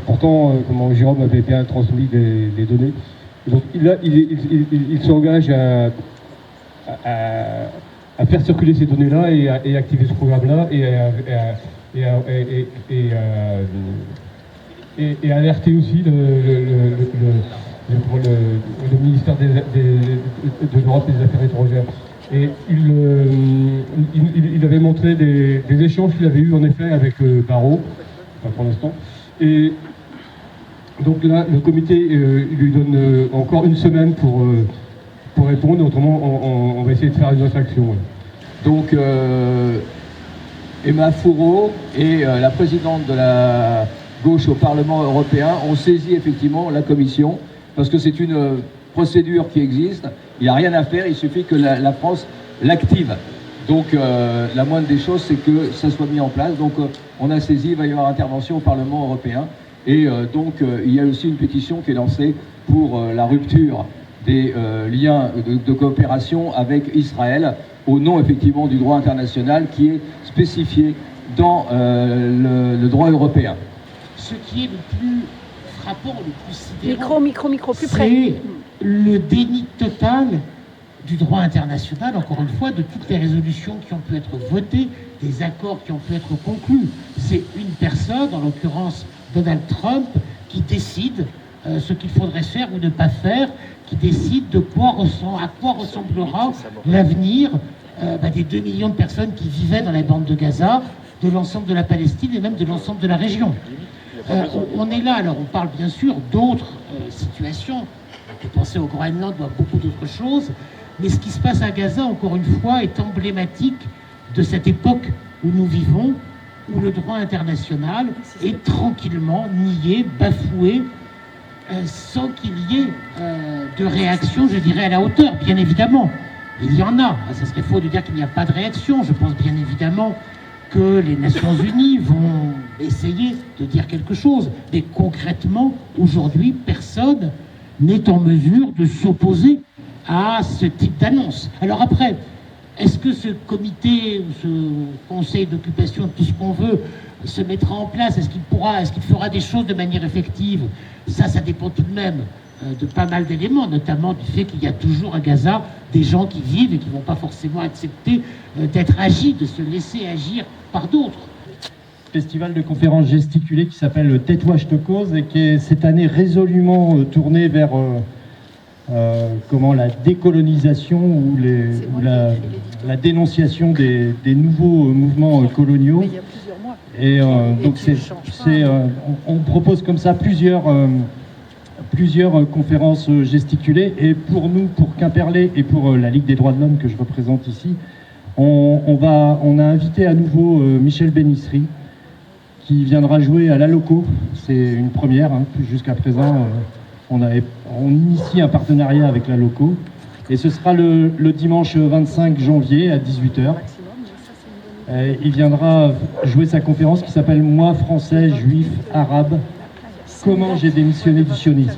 Pourtant, comment Jérôme avait bien transmis les données. Donc il s'engage à faire circuler ces données-là et activer ce programme-là et alerter aussi le ministère de l'Europe et des Affaires étrangères. Et il avait montré des échanges qu'il avait eus en effet avec Barrot, enfin, pour l'instant. Et donc là, le comité lui donne encore une semaine pour répondre, autrement on va essayer de faire une autre action. Ouais. Donc Emma Fourreau et la présidente de la gauche au Parlement européen ont saisi effectivement la commission, parce que c'est une procédure qui existe, il n'y a rien à faire, il suffit que la France l'active. Donc la moindre des choses, c'est que ça soit mis en place. Donc on a saisi, il va y avoir intervention au Parlement européen. Et donc il y a aussi une pétition qui est lancée pour la rupture des liens de coopération avec Israël, au nom effectivement du droit international qui est spécifié dans le droit européen. Ce qui est le plus frappant, le plus sidérant, micro, plus près. C'est le déni total du droit international, encore une fois, de toutes les résolutions qui ont pu être votées, des accords qui ont pu être conclus. C'est une personne, en l'occurrence Donald Trump, qui décide ce qu'il faudrait faire ou ne pas faire, qui décide à quoi ressemblera l'avenir des 2 millions de personnes qui vivaient dans la bande de Gaza, de l'ensemble de la Palestine et même de l'ensemble de la région. On est là, alors on parle bien sûr d'autres situations, on peut penser au Groenland ou à beaucoup d'autres choses, mais ce qui se passe à Gaza, encore une fois, est emblématique de cette époque où nous vivons, où le droit international est tranquillement nié, bafoué, sans qu'il y ait de réaction, je dirais, à la hauteur, bien évidemment. Il y en a, ça serait faux de dire qu'il n'y a pas de réaction. Je pense bien évidemment que les Nations Unies vont essayer de dire quelque chose. Mais concrètement, aujourd'hui, personne n'est en mesure de s'opposer à ce type d'annonce. Alors après, est-ce que ce comité, ce conseil d'occupation, tout ce qu'on veut, se mettra en place? Est-ce qu'il fera des choses de manière effective? Ça dépend tout de même de pas mal d'éléments, notamment du fait qu'il y a toujours à Gaza des gens qui vivent et qui ne vont pas forcément accepter d'être agis, de se laisser agir par d'autres. Festival de conférences gesticulées qui s'appelle Tétouage de cause et qui est cette année résolument tourné vers la décolonisation ou la dénonciation des nouveaux mouvements coloniaux. Et donc on propose comme ça plusieurs conférences gesticulées. Et pour nous, pour Quimperlé et pour la Ligue des droits de l'homme que je représente ici, on a invité à nouveau Michel Bénissery qui viendra jouer à la Loco. C'est une première, hein. Jusqu'à présent on initie un partenariat avec la Loco et ce sera le dimanche 25 janvier à 18h. Il viendra jouer sa conférence qui s'appelle « Moi, Français, Juif, Arabe, comment j'ai démissionné du sionisme ».